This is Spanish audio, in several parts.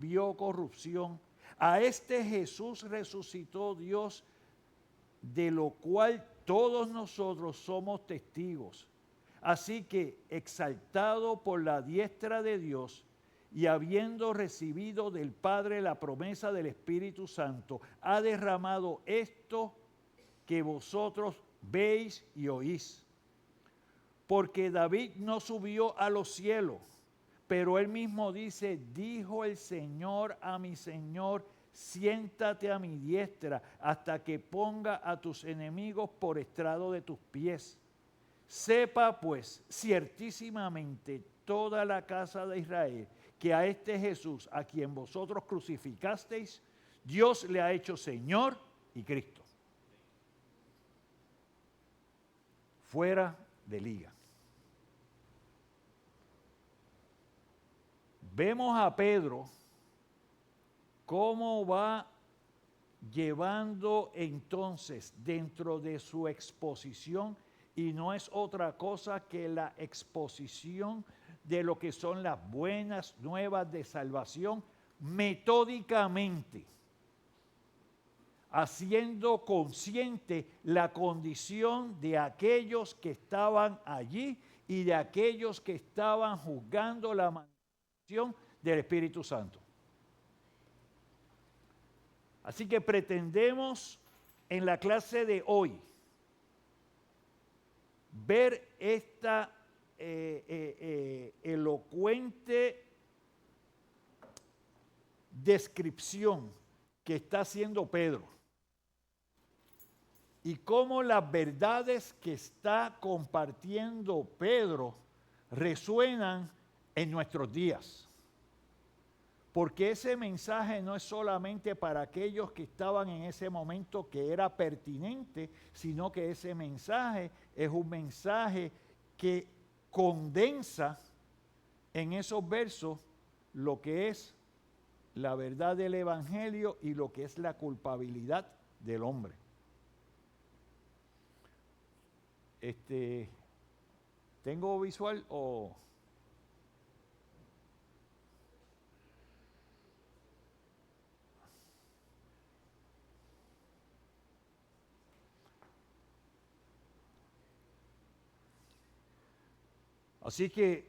vio corrupción. A este Jesús resucitó Dios, de lo cual todos nosotros somos testigos. Así que, exaltado por la diestra de Dios y habiendo recibido del Padre la promesa del Espíritu Santo, ha derramado esto que vosotros veis y oís. Porque David no subió a los cielos, pero él mismo dice, dijo el Señor a mi Señor, siéntate a mi diestra hasta que ponga a tus enemigos por estrado de tus pies. Sepa pues ciertísimamente toda la casa de Israel que a este Jesús, a quien vosotros crucificasteis, Dios le ha hecho Señor y Cristo. Fuera de liga. Vemos a Pedro cómo va llevando entonces dentro de su exposición, y no es otra cosa que la exposición de lo que son las buenas nuevas de salvación, metódicamente, haciendo consciente la condición de aquellos que estaban allí y de aquellos que estaban juzgando la manifestación del Espíritu Santo. Así que pretendemos en la clase de hoy ver esta elocuente descripción que está haciendo Pedro y cómo las verdades que está compartiendo Pedro resuenan en nuestros días. Porque ese mensaje no es solamente para aquellos que estaban en ese momento que era pertinente, sino que ese mensaje es un mensaje que condensa en esos versos lo que es la verdad del Evangelio y lo que es la culpabilidad del hombre. ¿Tengo visual o...? Así que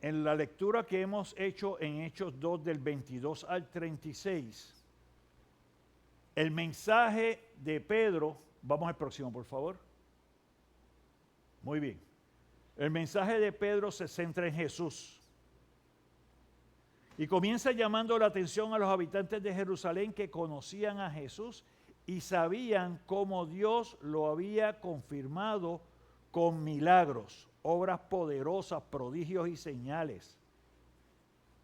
en la lectura que hemos hecho en Hechos 2 del 22 al 36, el mensaje de Pedro, vamos al próximo por favor. Muy bien. El mensaje de Pedro se centra en Jesús y comienza llamando la atención a los habitantes de Jerusalén que conocían a Jesús y sabían cómo Dios lo había confirmado con milagros, obras poderosas, prodigios y señales.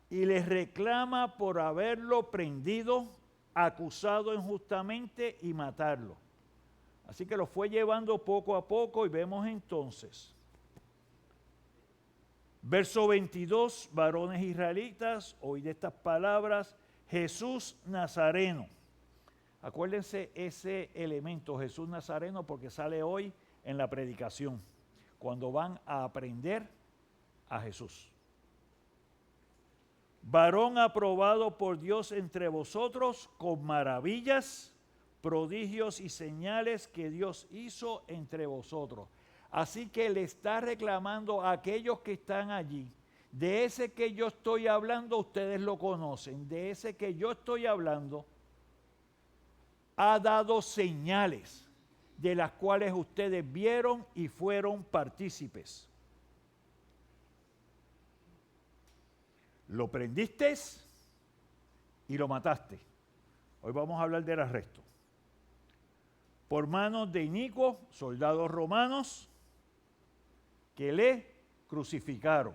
Y les reclama por haberlo prendido, acusado injustamente y matarlo. Así que lo fue llevando poco a poco y vemos entonces. Verso 22, varones israelitas, oíd estas palabras, Jesús Nazareno. Acuérdense ese elemento, Jesús Nazareno, porque sale hoy en la predicación, cuando van a aprender a Jesús. Varón aprobado por Dios entre vosotros con maravillas, prodigios y señales que Dios hizo entre vosotros. Así que le está reclamando a aquellos que están allí, de ese que yo estoy hablando, ustedes lo conocen, de ese que yo estoy hablando, ha dado señales de las cuales ustedes vieron y fueron partícipes. Lo prendiste y lo mataste. Hoy vamos a hablar del arresto. Por manos de inicuos, soldados romanos, que le crucificaron.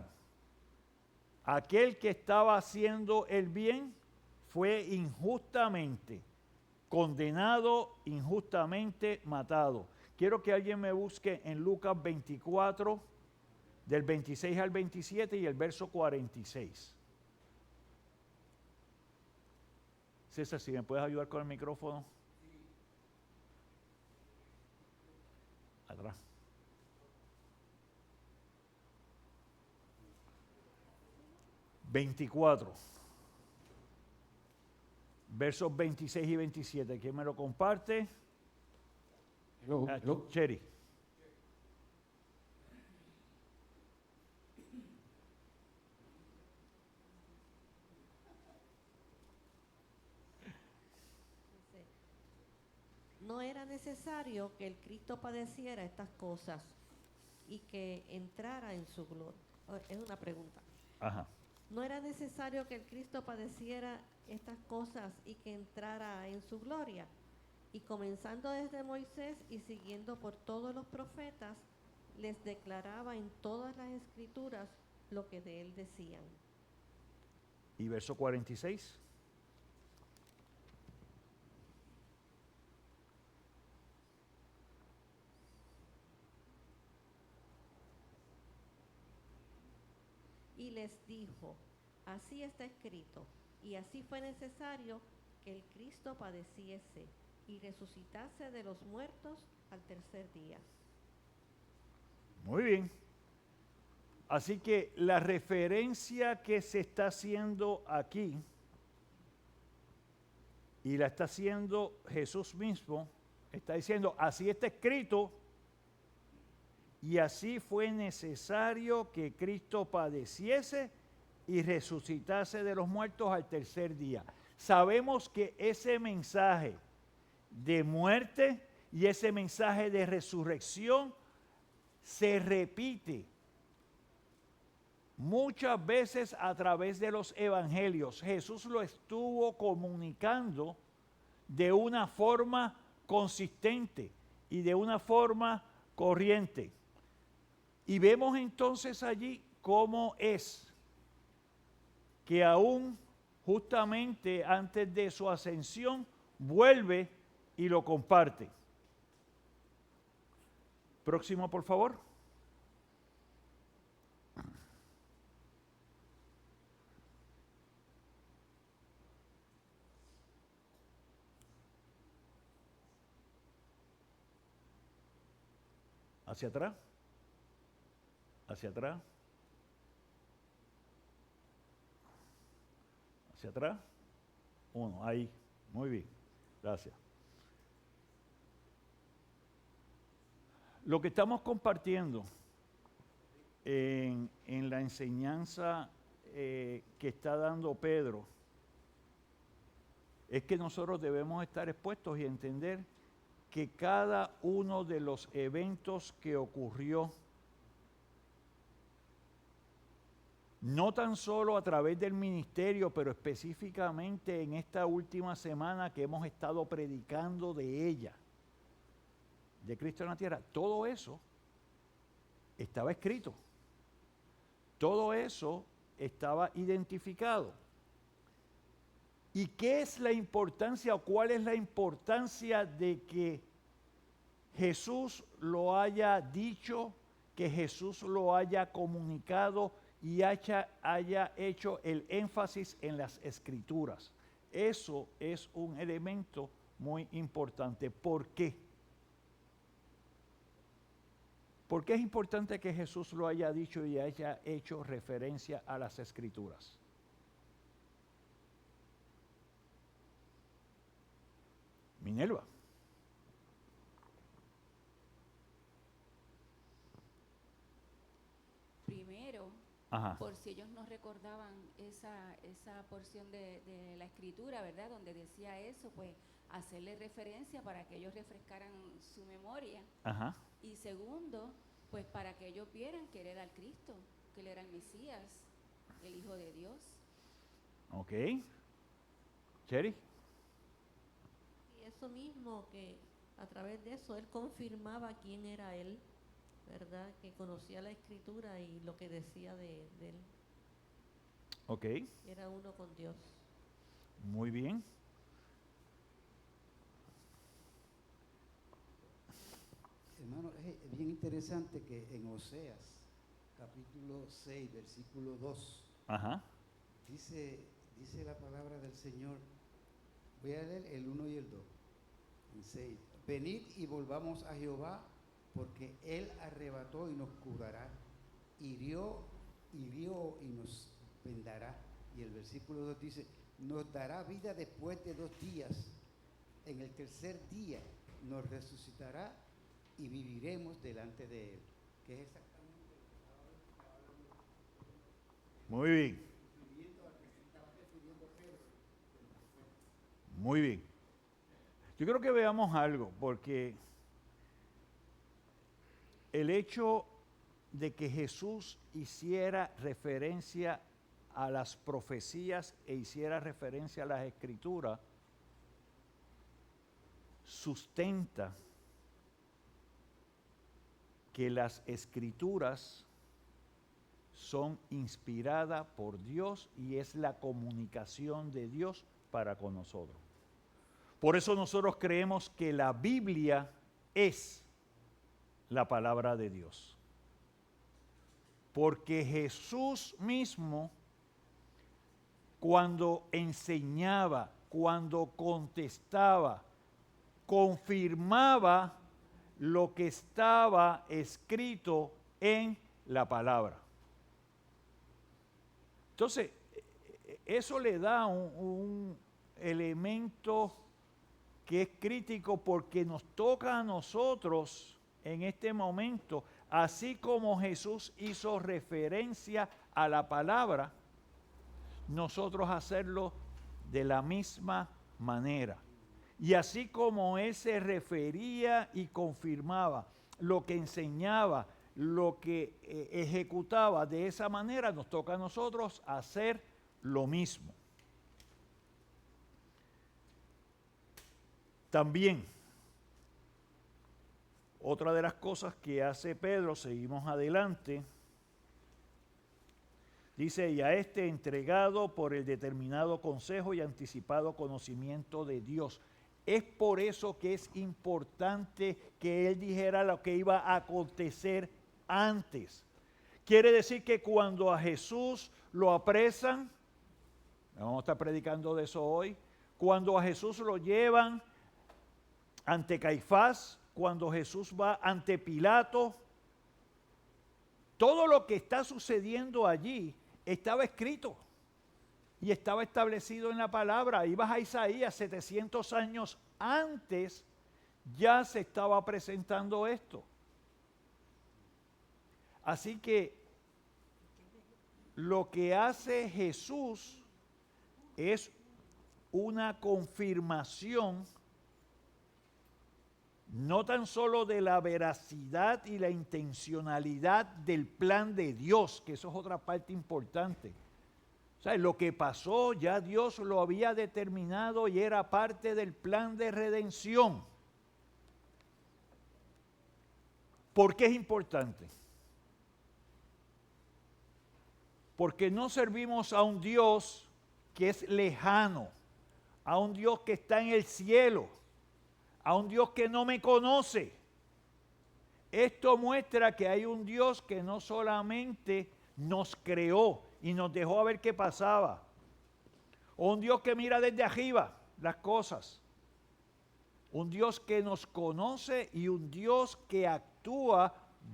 Aquel que estaba haciendo el bien fue injustamente condenado, injustamente matado. Quiero que alguien me busque en Lucas 24, del 26 al 27 y el verso 46. César, si me puedes ayudar con el micrófono. Atrás. versos 26 y 27. ¿Quién me lo comparte? Hello. Cheri. Dice, no era necesario que el Cristo padeciera estas cosas y que entrara en su gloria. Es una pregunta. Ajá. No era necesario que el Cristo padeciera estas cosas y que entrara en su gloria. Y comenzando desde Moisés y siguiendo por todos los profetas, les declaraba en todas las escrituras lo que de él decían. Y verso 46. Y les dijo, así está escrito, y así fue necesario que el Cristo padeciese y resucitase de los muertos al tercer día. Muy bien. Así que la referencia que se está haciendo aquí, y la está haciendo Jesús mismo, está diciendo, así está escrito, y así fue necesario que Cristo padeciese y resucitase de los muertos al tercer día. Sabemos que ese mensaje de muerte y ese mensaje de resurrección se repite muchas veces a través de los evangelios. Jesús lo estuvo comunicando de una forma consistente y de una forma corriente. Y vemos entonces allí cómo es que aún justamente antes de su ascensión vuelve y lo comparte. Próximo, por favor. Hacia atrás. Hacia atrás. Hacia atrás. Uno, ahí. Muy bien. Gracias. Lo que estamos compartiendo en la enseñanza que está dando Pedro es que nosotros debemos estar expuestos y entender que cada uno de los eventos que ocurrió, no tan solo a través del ministerio, pero específicamente en esta última semana que hemos estado predicando de ella, de Cristo en la tierra, todo eso estaba escrito. Todo eso estaba identificado. ¿Y qué es la importancia o cuál es la importancia de que Jesús lo haya dicho, que Jesús lo haya comunicado y haya hecho el énfasis en las escrituras? Eso es un elemento muy importante. ¿Por qué? ¿Por qué es importante que Jesús lo haya dicho y haya hecho referencia a las escrituras? Minerva. Primero, Ajá. por si ellos no recordaban esa porción de la escritura, ¿verdad? Donde decía eso, pues hacerle referencia para que ellos refrescaran su memoria. Ajá. Y segundo, pues para que ellos vieran que él era el Cristo, que él era el Mesías, el Hijo de Dios. Ok. Cheri. Y eso mismo, que a través de eso él confirmaba quién era él, ¿verdad? Que conocía la escritura y lo que decía de él. Ok. Era uno con Dios. Muy bien. Hermano, es bien interesante que en Oseas, capítulo 6, versículo 2, Ajá. dice la palabra del Señor. Voy a leer el 1 y el 2. En 6. Venid y volvamos a Jehová, porque Él arrebató y nos curará, hirió y nos vendará. Y el versículo 2 dice, nos dará vida después de 2 días. En el tercer día nos resucitará y viviremos delante de Él. Que es exactamente lo que estaba hablando. Muy bien. Refiriendo al que se estaba refiriendo Pedro. Muy bien. Yo creo que veamos algo, porque el hecho de que Jesús hiciera referencia a las profecías e hiciera referencia a las escrituras, sustenta que las escrituras son inspiradas por Dios y es la comunicación de Dios para con nosotros. Por eso nosotros creemos que la Biblia es la palabra de Dios. Porque Jesús mismo, cuando enseñaba, cuando contestaba, confirmaba lo que estaba escrito en la palabra. Entonces, eso le da un elemento que es crítico porque nos toca a nosotros en este momento, así como Jesús hizo referencia a la palabra, nosotros hacerlo de la misma manera. Y así como Él se refería y confirmaba lo que enseñaba, lo que ejecutaba, de esa manera nos toca a nosotros hacer lo mismo. También, otra de las cosas que hace Pedro, seguimos adelante, dice, y a este entregado por el determinado consejo y anticipado conocimiento de Dios. Es por eso que es importante que él dijera lo que iba a acontecer antes. Quiere decir que cuando a Jesús lo apresan, vamos a estar predicando de eso hoy, cuando a Jesús lo llevan ante Caifás, cuando Jesús va ante Pilato, todo lo que está sucediendo allí estaba escrito y estaba establecido en la palabra. Ibas a Isaías 700 años antes, ya se estaba presentando esto. Así que lo que hace Jesús es una confirmación no tan solo de la veracidad y la intencionalidad del plan de Dios, que eso es otra parte importante. O sea, lo que pasó ya Dios lo había determinado y era parte del plan de redención. ¿Por qué es importante? Porque no servimos a un Dios que es lejano, a un Dios que está en el cielo, a un Dios que no me conoce. Esto muestra que hay un Dios que no solamente nos creó y nos dejó a ver qué pasaba, o un Dios que mira desde arriba las cosas, un Dios que nos conoce y un Dios que actúa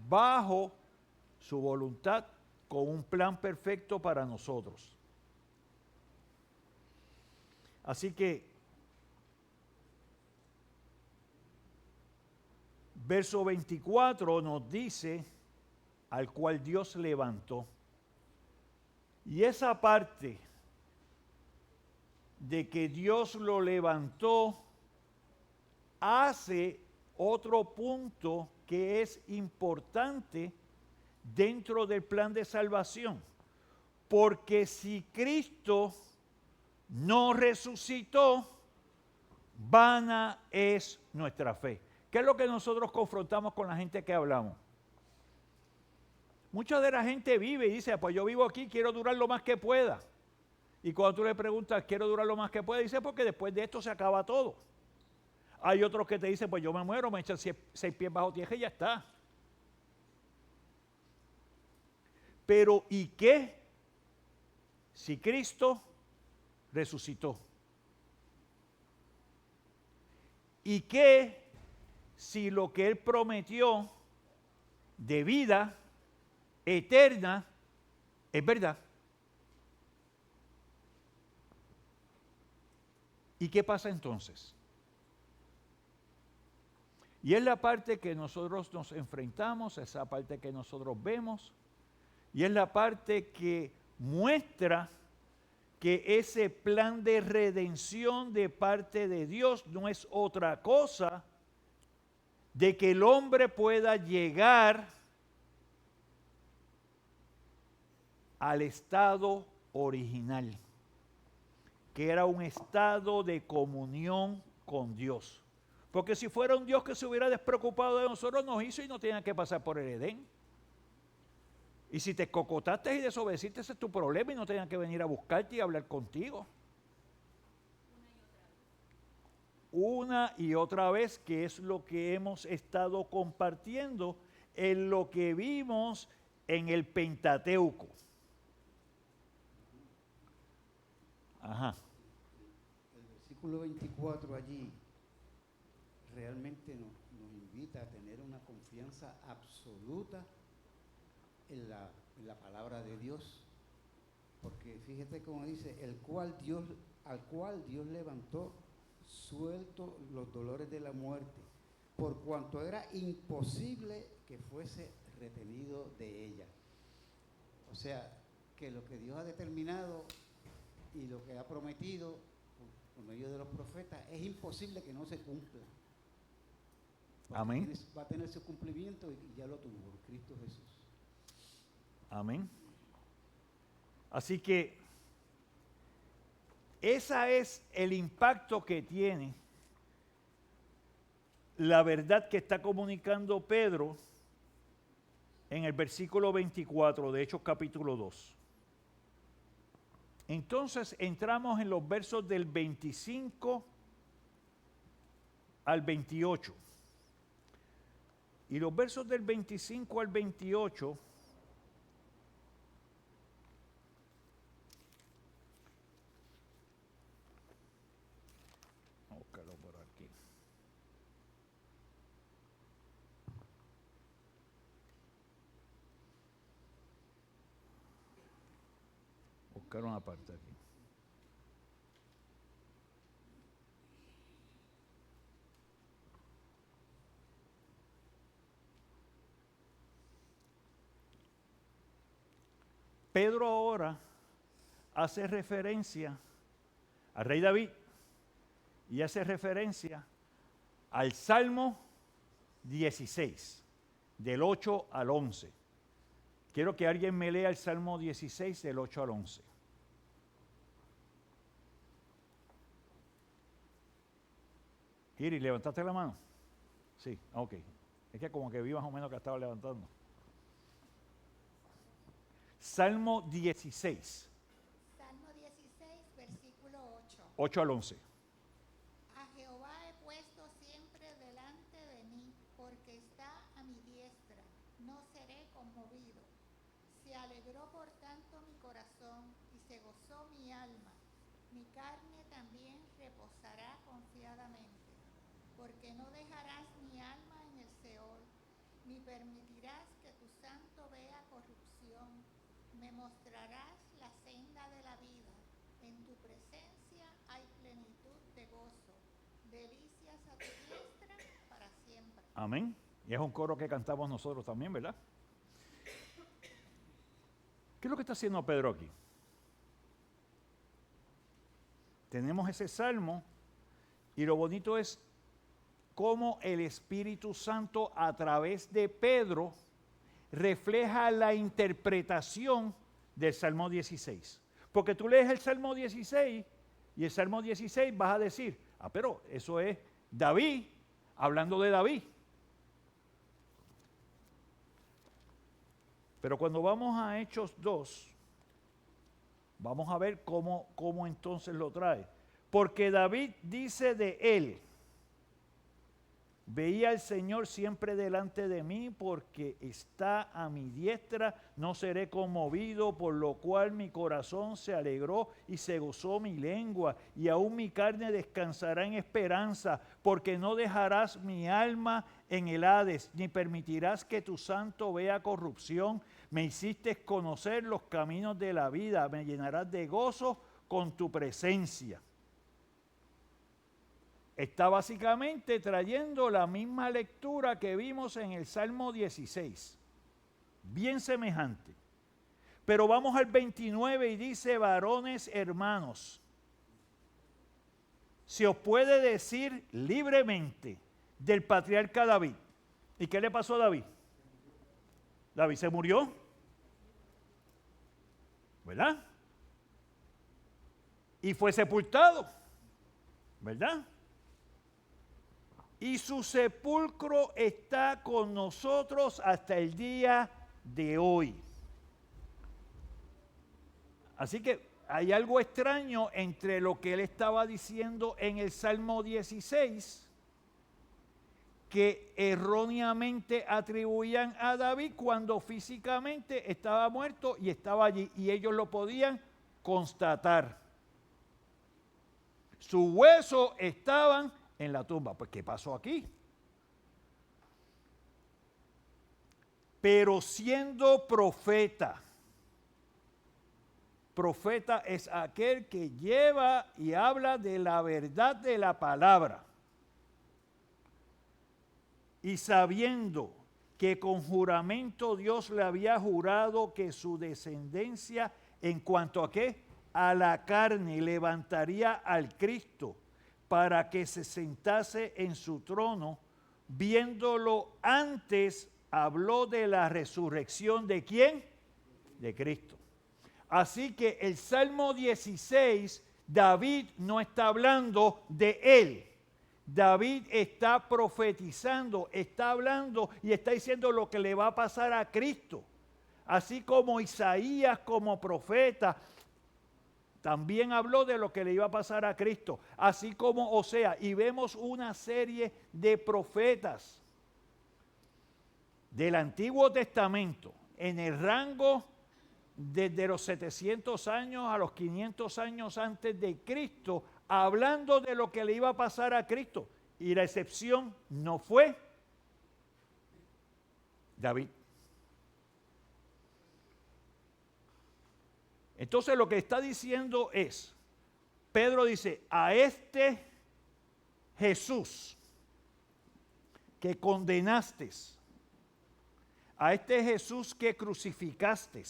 bajo su voluntad con un plan perfecto para nosotros. Así que verso 24 nos dice, al cual Dios levantó. Y esa parte de que Dios lo levantó hace otro punto que es importante dentro del plan de salvación. Porque si Cristo no resucitó, vana es nuestra fe. ¿Qué es lo que nosotros confrontamos con la gente que hablamos? Mucha de la gente vive y dice, pues yo vivo aquí, quiero durar lo más que pueda. Y cuando tú le preguntas, quiero durar lo más que pueda, dice, porque después de esto se acaba todo. Hay otros que te dicen, pues yo me muero, me echan 6 pies bajo tierra y ya está. Pero ¿y qué si Cristo resucitó? ¿Y qué si lo que Él prometió de vida eterna es verdad? ¿Y qué pasa entonces? Y es la parte que nosotros nos enfrentamos, esa parte que nosotros vemos, y es la parte que muestra que ese plan de redención de parte de Dios no es otra cosa de que el hombre pueda llegar al estado original, que era un estado de comunión con Dios. Porque si fuera un Dios que se hubiera despreocupado de nosotros, nos hizo y no tenía que pasar por el Edén. Y si te cocotaste y desobedeciste, ese es tu problema y no tenían que venir a buscarte y hablar contigo. Una y otra vez, que es lo que hemos estado compartiendo en lo que vimos en el Pentateuco. Ajá. El versículo 24 allí realmente nos invita a tener una confianza absoluta en la palabra de Dios, porque fíjate cómo dice, al cual Dios levantó suelto los dolores de la muerte, por cuanto era imposible que fuese retenido de ella. O sea, que lo que Dios ha determinado y lo que ha prometido por medio de los profetas es imposible que no se cumpla. Amén. Va a tener su cumplimiento y ya lo tuvo en Cristo Jesús. Amén. Así que ese es el impacto que tiene la verdad que está comunicando Pedro en el versículo 24 de Hechos capítulo 2. Entonces entramos en los versos del 25 al 28. Y los versos del 25 al 28 por aquí. Buscar una parte aquí. Pedro ahora hace referencia al rey David y hace referencia al Salmo 16, del 8 al 11. Quiero que alguien me lea el Salmo 16, del 8 al 11. Iri, ¿levantaste la mano? Sí, ok. Es que como que vi más o menos que estaba levantando. Salmo 16. Salmo 16, versículo 8. 8 al 11. A Jehová he puesto siempre delante de mí, porque está a mi diestra, no seré conmovido. Se alegró por tanto mi corazón y se gozó mi alma. Mi carne también reposará confiadamente, porque no dejarás mi alma en el Seol, ni permitirás que tu santo vea corrupción. Me mostrarás la senda de la vida. En tu presencia hay plenitud de gozo. Delicias a tu diestra para siempre. Amén. Y es un coro que cantamos nosotros también, ¿verdad? ¿Qué es lo que está haciendo Pedro aquí? Tenemos ese salmo y lo bonito es cómo el Espíritu Santo a través de Pedro refleja la interpretación del Salmo 16. Porque tú lees el Salmo 16 y el Salmo 16 vas a decir, pero eso es David hablando de David. Pero cuando vamos a Hechos 2, vamos a ver cómo entonces lo trae. Porque David dice de él, veía al Señor siempre delante de mí, porque está a mi diestra, no seré conmovido, por lo cual mi corazón se alegró y se gozó mi lengua, y aún mi carne descansará en esperanza, porque no dejarás mi alma en el Hades, ni permitirás que tu santo vea corrupción. Me hiciste conocer los caminos de la vida, me llenarás de gozo con tu presencia. está básicamente trayendo la misma lectura que vimos en el Salmo 16, bien semejante. Pero vamos al 29 y dice, varones hermanos, se os puede decir libremente del patriarca David. ¿Y qué le pasó a David? David se murió, ¿verdad? Y fue sepultado, ¿verdad? Y su sepulcro está con nosotros hasta el día de hoy. Así que hay algo extraño entre lo que él estaba diciendo en el Salmo 16, que erróneamente atribuían a David cuando físicamente estaba muerto y estaba allí, y ellos lo podían constatar. Sus huesos estaban en la tumba. Pues, ¿qué pasó aquí? Pero siendo profeta, profeta es aquel que lleva y habla de la verdad de la palabra. Y sabiendo que con juramento Dios le había jurado que su descendencia, en cuanto a qué, a la carne, levantaría al Cristo para que se sentase en su trono, viéndolo antes, habló de la resurrección ¿de quién? De Cristo. Así que el Salmo 16, David no está hablando de él. David está profetizando, está hablando y está diciendo lo que le va a pasar a Cristo. Así como Isaías como profeta también habló de lo que le iba a pasar a Cristo. Así como Oseas. Y vemos una serie de profetas del Antiguo Testamento en el rango desde los 700 años a los 500 años antes de Cristo, hablando de lo que le iba a pasar a Cristo. Y la excepción no fue David. Entonces lo que está diciendo es, Pedro dice, a este Jesús que condenaste, a este Jesús que crucificaste,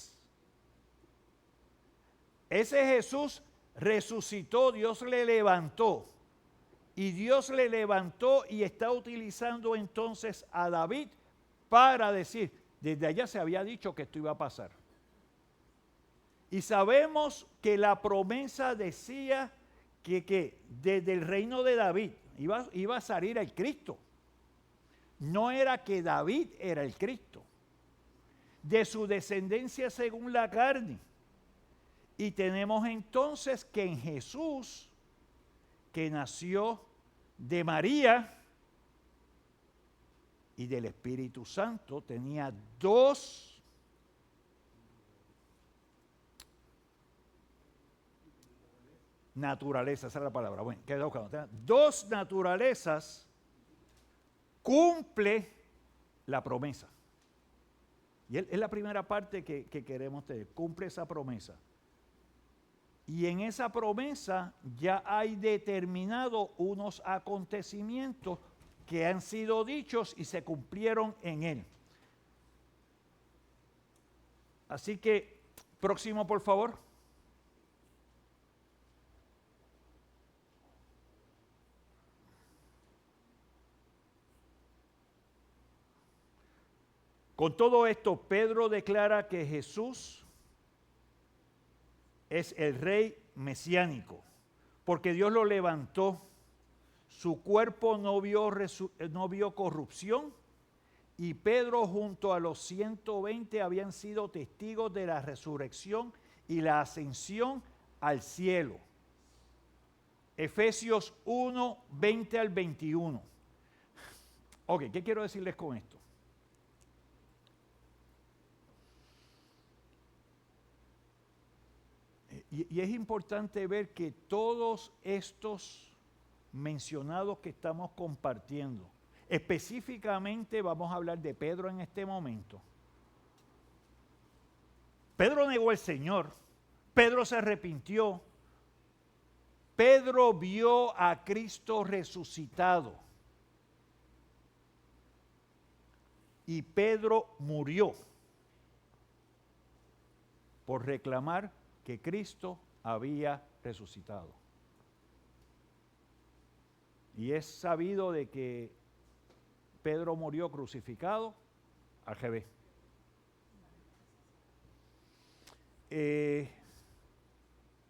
ese Jesús resucitó, Dios le levantó. Y Dios le levantó y está utilizando entonces a David para decir, desde allá se había dicho que esto iba a pasar. Y sabemos que la promesa decía que desde el reino de David iba a salir el Cristo. No era que David era el Cristo. De su descendencia según la carne. Y tenemos entonces que en Jesús, que nació de María y del Espíritu Santo, tenía dos naturalezas, esa es la palabra, bueno, queda buscando, dos naturalezas, cumple la promesa. Y es la primera parte que queremos tener, cumple esa promesa. Y en esa promesa ya hay determinado unos acontecimientos que han sido dichos y se cumplieron en él. Así que, próximo por favor. Con todo esto, Pedro declara que Jesús es el rey mesiánico, porque Dios lo levantó, su cuerpo no vio corrupción, y Pedro junto a los 120 habían sido testigos de la resurrección y la ascensión al cielo. Efesios 1, 20 al 21. Ok, ¿qué quiero decirles con esto? Y es importante ver que todos estos mencionados que estamos compartiendo, específicamente vamos a hablar de Pedro en este momento. Pedro negó al Señor, Pedro se arrepintió, Pedro vio a Cristo resucitado y Pedro murió por reclamar que Cristo había resucitado. Y es sabido de que Pedro murió crucificado al revés.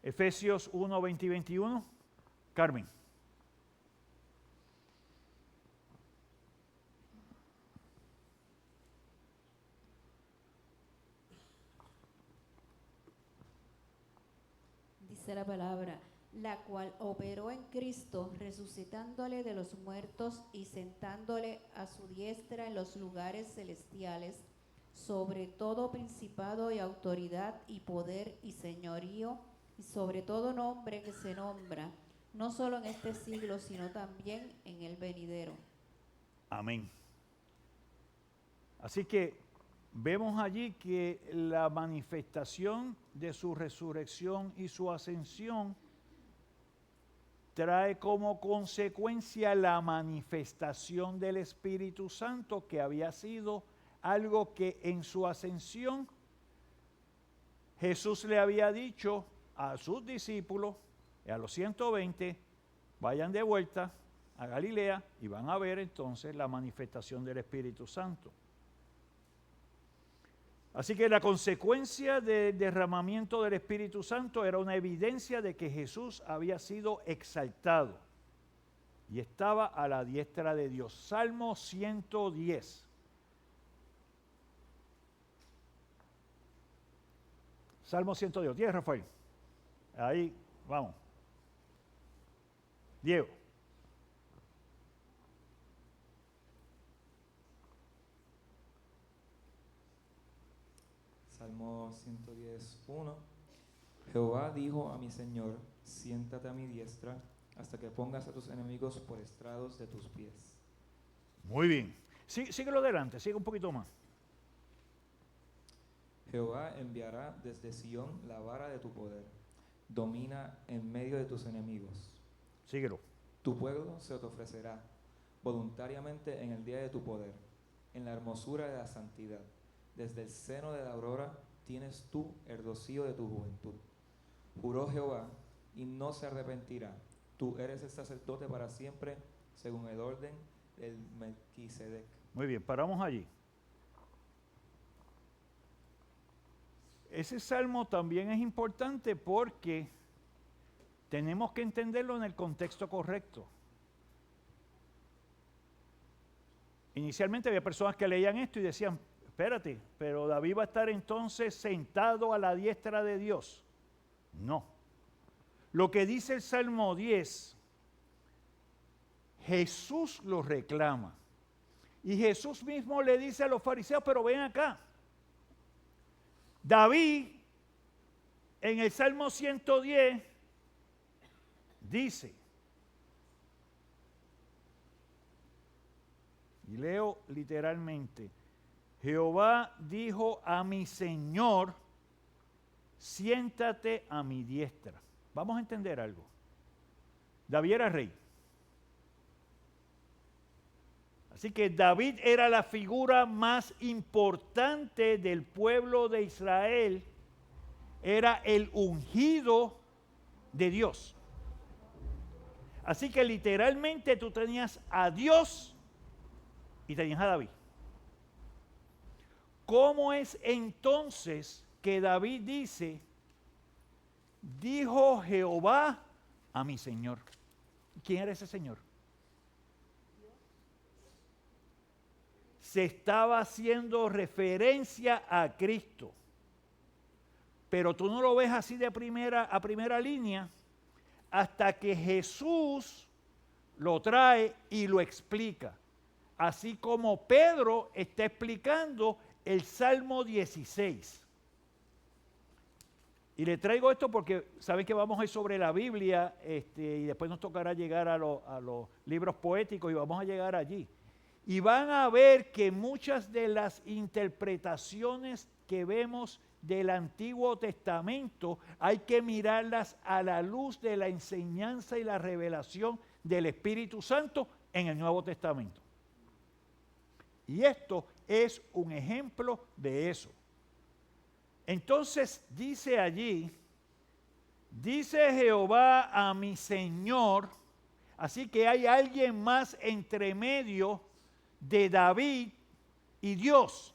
Efesios 1, 20 y 21. Carmen. Dice la palabra, la cual operó en Cristo, resucitándole de los muertos y sentándole a su diestra en los lugares celestiales, sobre todo principado y autoridad y poder y señorío, y sobre todo nombre que se nombra, no solo en este siglo, sino también en el venidero. Amén. Así que vemos allí que la manifestación de su resurrección y su ascensión trae como consecuencia la manifestación del Espíritu Santo, que había sido algo que en su ascensión Jesús le había dicho a sus discípulos, a los 120, vayan de vuelta a Galilea y van a ver entonces la manifestación del Espíritu Santo. Así que la consecuencia del derramamiento del Espíritu Santo era una evidencia de que Jesús había sido exaltado y estaba a la diestra de Dios. Salmo 110. Salmo 110. ¿Tienes, Rafael? Ahí, vamos. Diego. Salmo 110:1. Jehová dijo a mi Señor, siéntate a mi diestra hasta que pongas a tus enemigos por estrados de tus pies. Muy bien. Síguelo adelante, sigue un poquito más. Jehová enviará desde Sión la vara de tu poder. Domina en medio de tus enemigos. Síguelo. Tu pueblo se te ofrecerá voluntariamente en el día de tu poder, en la hermosura de la santidad. Desde el seno de la aurora tienes tú el rocío de tu juventud. Juró Jehová y no se arrepentirá. Tú eres el sacerdote para siempre, según el orden del Melquisedec. Muy bien, paramos allí. Ese salmo también es importante porque tenemos que entenderlo en el contexto correcto. Inicialmente había personas que leían esto y decían, espérate, pero David va a estar entonces sentado a la diestra de Dios. No. Lo que dice el Salmo 10, Jesús lo reclama. Y Jesús mismo le dice a los fariseos, pero ven acá. David, en el Salmo 110, dice, y leo literalmente, Jehová dijo a mi Señor, siéntate a mi diestra. Vamos a entender algo. David era rey. Así que David era la figura más importante del pueblo de Israel. Era el ungido de Dios. Así que literalmente tú tenías a Dios y tenías a David. ¿Cómo es entonces que David dice, dijo Jehová a mi Señor? ¿Quién era ese Señor? Se estaba haciendo referencia a Cristo. Pero tú no lo ves así de a primera línea hasta que Jesús lo trae y lo explica. Así como Pedro está explicando el Salmo 16. Y le traigo esto porque saben que vamos a ir sobre la Biblia y después nos tocará llegar a los libros poéticos y vamos a llegar allí. Y van a ver que muchas de las interpretaciones que vemos del Antiguo Testamento hay que mirarlas a la luz de la enseñanza y la revelación del Espíritu Santo en el Nuevo Testamento. Y esto es un ejemplo de eso. Entonces dice allí, dice Jehová a mi Señor, así que hay alguien más entre medio de David y Dios.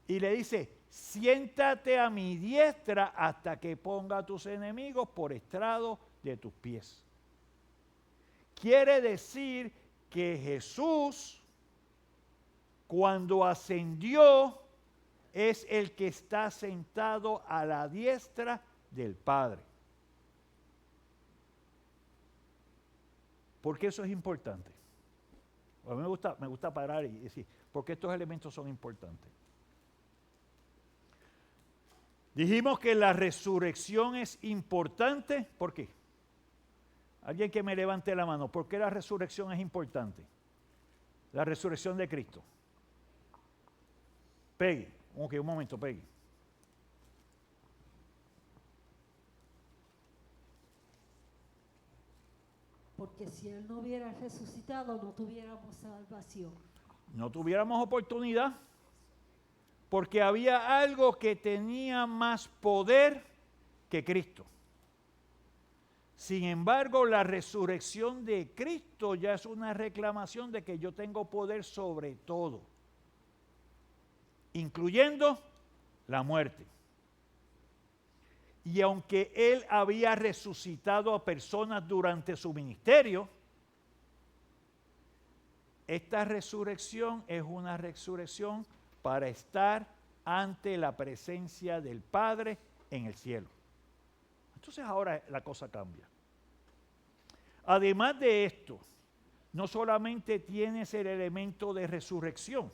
Y le dice, siéntate a mi diestra hasta que ponga a tus enemigos por estrado de tus pies. Quiere decir que Jesús, cuando ascendió, es el que está sentado a la diestra del Padre. ¿Por qué eso es importante? A mí me gusta parar y decir, ¿por qué estos elementos son importantes? Dijimos que la resurrección es importante. ¿Por qué? Alguien que me levante la mano. ¿Por qué la resurrección es importante? La resurrección de Cristo. Peggy. Ok, un momento, Peggy. Porque si Él no hubiera resucitado, no tuviéramos salvación. No tuviéramos oportunidad, porque había algo que tenía más poder que Cristo. Sin embargo, la resurrección de Cristo ya es una reclamación de que yo tengo poder sobre todo, incluyendo la muerte. Y aunque Él había resucitado a personas durante su ministerio, esta resurrección es una resurrección para estar ante la presencia del Padre en el cielo. Entonces ahora la cosa cambia. Además de esto, no solamente tienes el elemento de resurrección,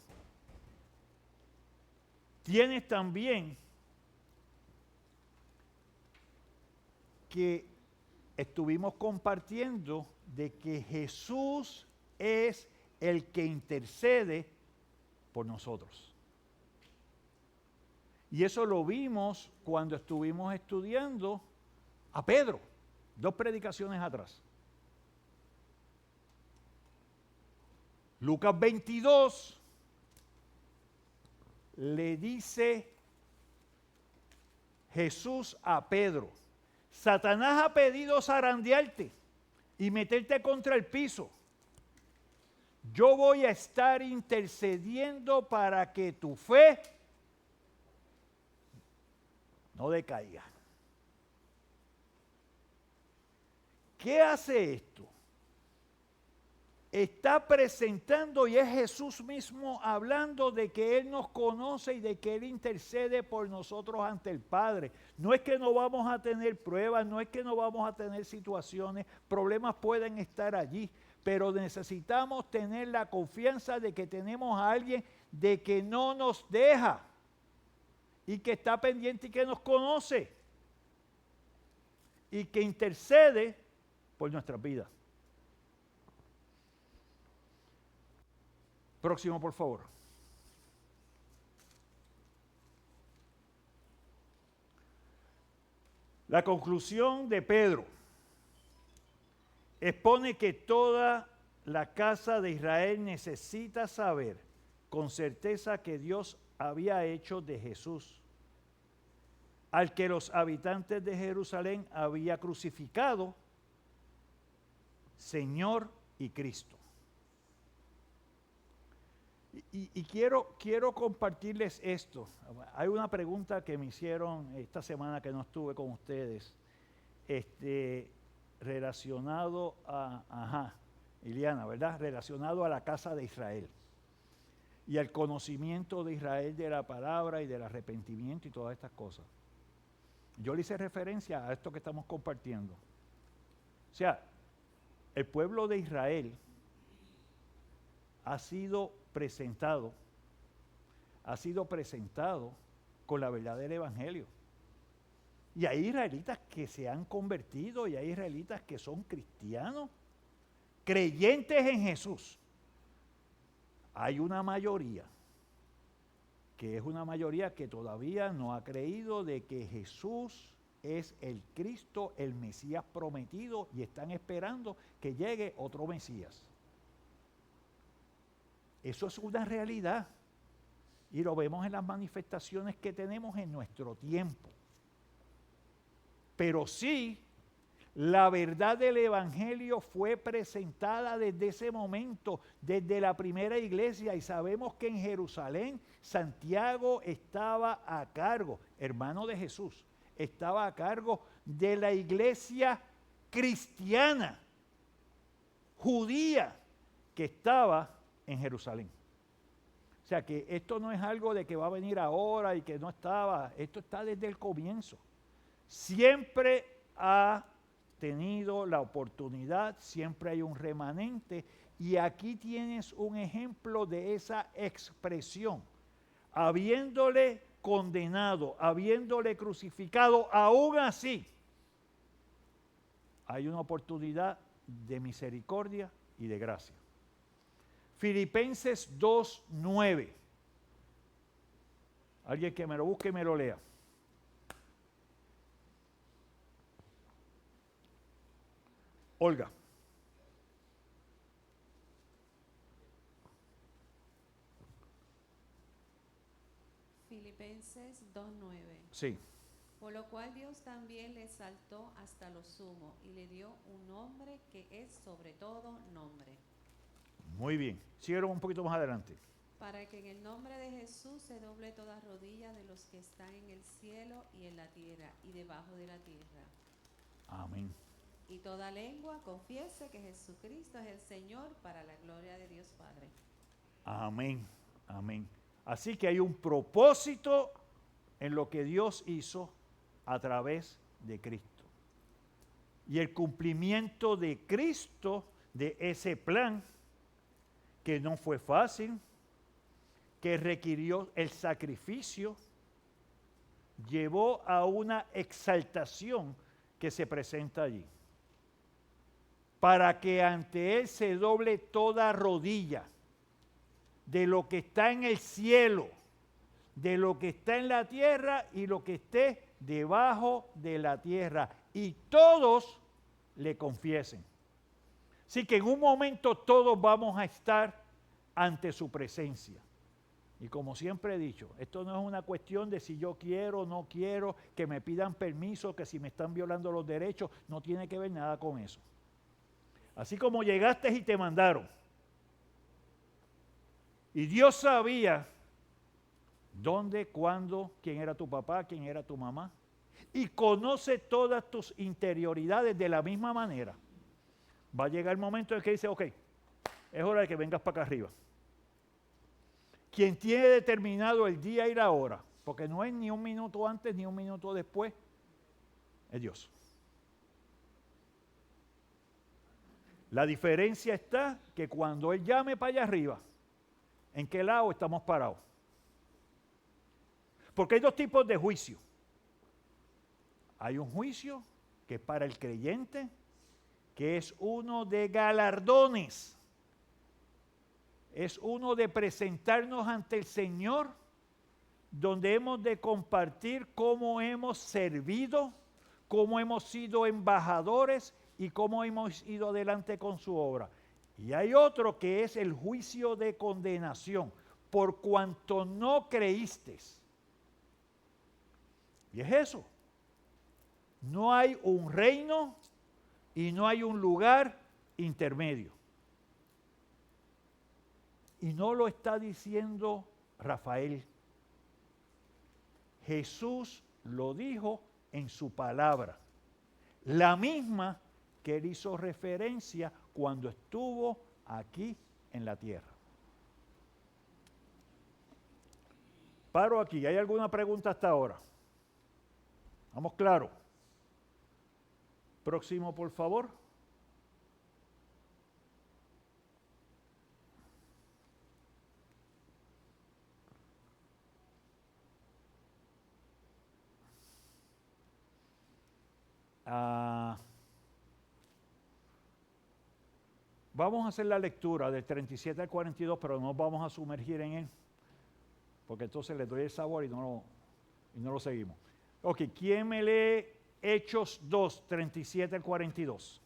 tienes también que estuvimos compartiendo de que Jesús es el que intercede por nosotros. Y eso lo vimos cuando estuvimos estudiando a Pedro, 2 predicaciones atrás. Lucas 22 le dice Jesús a Pedro, Satanás ha pedido zarandearte y meterte contra el piso. Yo voy a estar intercediendo para que tu fe no decaiga. ¿Qué hace esto? Está presentando, y es Jesús mismo hablando de que Él nos conoce y de que Él intercede por nosotros ante el Padre. No es que no vamos a tener pruebas, no es que no vamos a tener situaciones, problemas pueden estar allí, pero necesitamos tener la confianza de que tenemos a alguien de que no nos deja y que está pendiente y que nos conoce y que intercede por nuestras vidas. Próximo, por favor. La conclusión de Pedro expone que toda la casa de Israel necesita saber con certeza que Dios había hecho de Jesús, al que los habitantes de Jerusalén había crucificado, Señor y Cristo. Y quiero compartirles esto. Hay una pregunta que me hicieron esta semana que no estuve con ustedes, relacionado a, Iliana, ¿verdad? Relacionado a la casa de Israel y al conocimiento de Israel de la palabra y del arrepentimiento y todas estas cosas. Yo le hice referencia a esto que estamos compartiendo. O sea, el pueblo de Israel ha sido presentado con la verdad del Evangelio. Y hay israelitas que se han convertido y hay israelitas que son cristianos, creyentes en Jesús. Hay una mayoría que es una mayoría que todavía no ha creído de que Jesús es el Cristo, el Mesías prometido, y están esperando que llegue otro Mesías. Eso es una realidad y lo vemos en las manifestaciones que tenemos en nuestro tiempo. Pero sí, la verdad del Evangelio fue presentada desde ese momento, desde la primera iglesia, y sabemos que en Jerusalén Santiago estaba a cargo, hermano de Jesús, estaba a cargo de la iglesia cristiana, judía, que estaba en Jerusalén. O sea que esto no es algo de que va a venir ahora y que no estaba, esto está desde el comienzo. Siempre ha tenido la oportunidad, siempre hay un remanente, y aquí tienes un ejemplo de esa expresión. Habiéndole condenado, habiéndole crucificado, aún así hay una oportunidad de misericordia y de gracia. Filipenses 2:9. Alguien que me lo busque y me lo lea. Olga. Filipenses 2:9. Sí. Por lo cual Dios también le exaltó hasta lo sumo y le dio un nombre que es sobre todo nombre, Muy bien. Síguelo un poquito más adelante. para que en el nombre de Jesús se doble toda rodilla de los que están en el cielo y en la tierra y debajo de la tierra. Amén. Y toda lengua confiese que Jesucristo es el Señor, para la gloria de Dios Padre. Amén. Amén. Así que hay un propósito en lo que Dios hizo a través de Cristo. Y el cumplimiento de Cristo, de ese plan, que no fue fácil, que requirió el sacrificio, llevó a una exaltación que se presenta allí. Para que ante Él se doble toda rodilla de lo que está en el cielo, de lo que está en la tierra y lo que esté debajo de la tierra, y todos le confiesen. Así que en un momento todos vamos a estar ante su presencia. Y como siempre he dicho, esto no es una cuestión de si yo quiero o no quiero, que me pidan permiso, que si me están violando los derechos, no tiene que ver nada con eso. Así como llegaste y te mandaron, y Dios sabía dónde, cuándo, quién era tu papá, quién era tu mamá, y conoce todas tus interioridades de la misma manera. Va a llegar el momento en que dice, ok, es hora de que vengas para acá arriba. Quien tiene determinado el día y la hora, porque no es ni un minuto antes ni un minuto después, es Dios. La diferencia está que cuando Él llame para allá arriba, ¿en qué lado estamos parados? Porque hay dos tipos de juicio. Hay un juicio que es para el creyente, que es uno de galardones. Es uno de presentarnos ante el Señor, donde hemos de compartir cómo hemos servido, cómo hemos sido embajadores y cómo hemos ido adelante con su obra. Y hay otro que es el juicio de condenación, por cuanto no creíste. Y es eso. No hay un reino y no hay un lugar intermedio. Y no lo está diciendo Rafael. Jesús lo dijo en su palabra, la misma que él hizo referencia cuando estuvo aquí en la tierra. Paro aquí. ¿Hay alguna pregunta hasta ahora? ¿Vamos claro? Próximo, por favor. Vamos a hacer la lectura del 37 al 42, pero no vamos a sumergir en él. porque entonces le doy el sabor y no lo seguimos. Ok, ¿quién me lee Hechos 2, 37 al 42?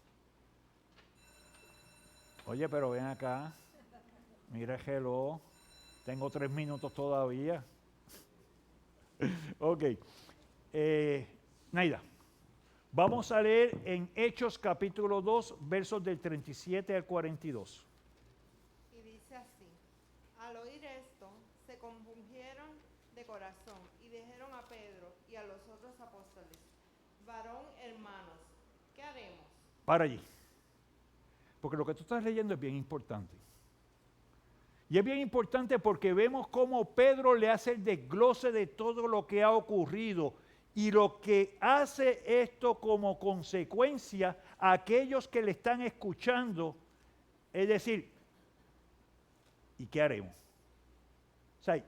Oye, pero ven acá. Mira el reloj. Tengo 3 minutos todavía. Ok. Naida, vamos a leer en Hechos capítulo 2, versos del 37 al 42. Y dice así: al oír esto, se compungieron de corazón y dijeron a Pedro y a los otros apóstoles: varón, hermanos, ¿qué haremos? Para allí. Porque lo que tú estás leyendo es bien importante. Y es bien importante porque vemos cómo Pedro le hace el desglose de todo lo que ha ocurrido y lo que hace esto como consecuencia a aquellos que le están escuchando, es decir, ¿y qué haremos? O sea,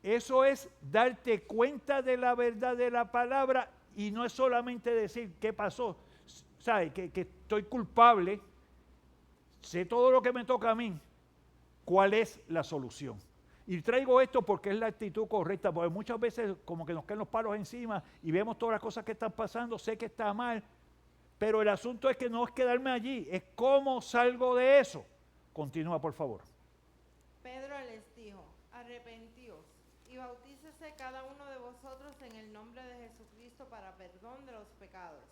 eso es darte cuenta de la verdad de la palabra y no es solamente decir qué pasó, ¿sabes? Que estoy culpable, sé todo lo que me toca a mí. ¿Cuál es la solución? Y traigo esto porque es la actitud correcta, porque muchas veces como que nos caen los palos encima y vemos todas las cosas que están pasando, sé que está mal, pero el asunto es que no es quedarme allí, es cómo salgo de eso. Continúa, por favor. Pedro les dijo: arrepentíos y bautícese cada uno de vosotros en el nombre de Jesucristo para perdón de los pecados,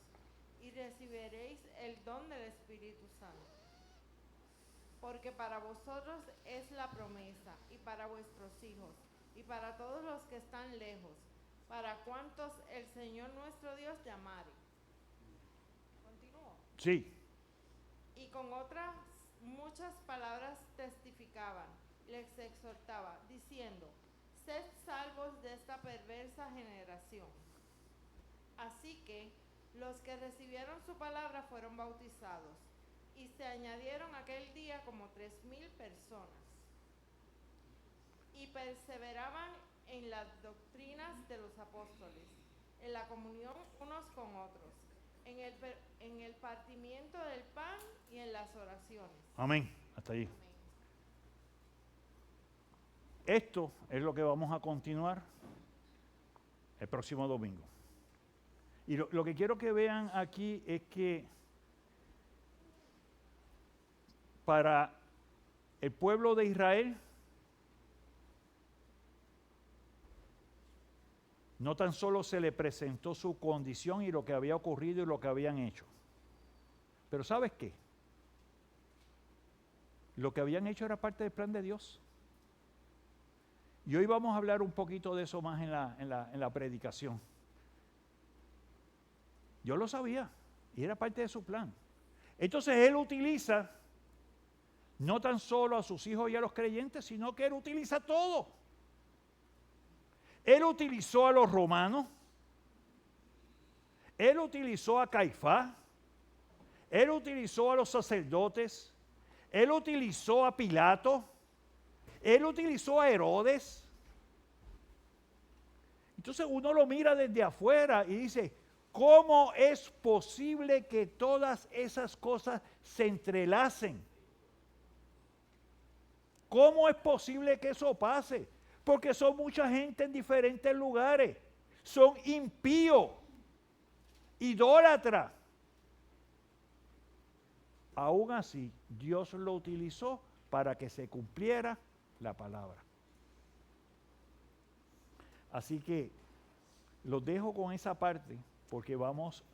y recibiréis el don del Espíritu Santo. Porque para vosotros es la promesa, y para vuestros hijos, y para todos los que están lejos, para cuantos el Señor nuestro Dios llamare. ¿Continúo? Sí. Y con otras muchas palabras testificaban, les exhortaba, diciendo: sed salvos de esta perversa generación. Así que los que recibieron su palabra fueron bautizados, y se añadieron aquel día como 3,000 personas. Y perseveraban en las doctrinas de los apóstoles, en la comunión unos con otros, en el partimiento del pan y en las oraciones. Amén. Hasta allí. Amén. Esto es lo que vamos a continuar el próximo domingo. Y lo que quiero que vean aquí es que para el pueblo de Israel no tan solo se le presentó su condición y lo que había ocurrido y lo que habían hecho, pero ¿sabes qué? Lo que habían hecho era parte del plan de Dios. Y hoy vamos a hablar un poquito de eso más en la predicación. Yo lo sabía y era parte de su plan. Entonces Él utiliza no tan solo a sus hijos y a los creyentes, sino que Él utiliza todo. Él utilizó a los romanos, Él utilizó a Caifás, Él utilizó a los sacerdotes, Él utilizó a Pilato, Él utilizó a Herodes. Entonces uno lo mira desde afuera y dice, ¿cómo es posible que todas esas cosas se entrelacen? ¿Cómo es posible que eso pase? Porque son mucha gente en diferentes lugares. Son impíos, idólatras. Aún así, Dios lo utilizó para que se cumpliera la palabra. Así que los dejo con esa parte, porque vamos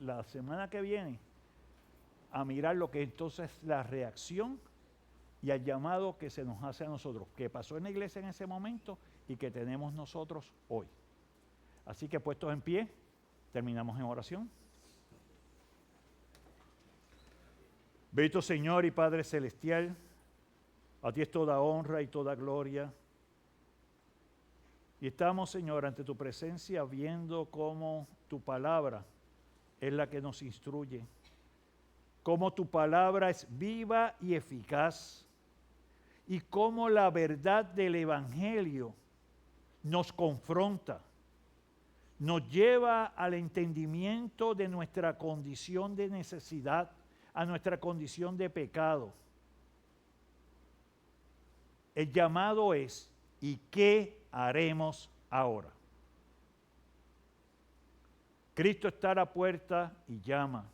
la semana que viene a mirar lo que entonces es la reacción y al llamado que se nos hace a nosotros, que pasó en la iglesia en ese momento y que tenemos nosotros hoy. Así que puestos en pie, terminamos en oración. Bendito Señor y Padre Celestial, a ti es toda honra y toda gloria. Y estamos, Señor, ante tu presencia viendo cómo tu palabra es la que nos instruye, cómo tu palabra es viva y eficaz, y cómo la verdad del Evangelio nos confronta, nos lleva al entendimiento de nuestra condición de necesidad, a nuestra condición de pecado. El llamado es ¿Y qué haremos ahora? Cristo está a la puerta y llama.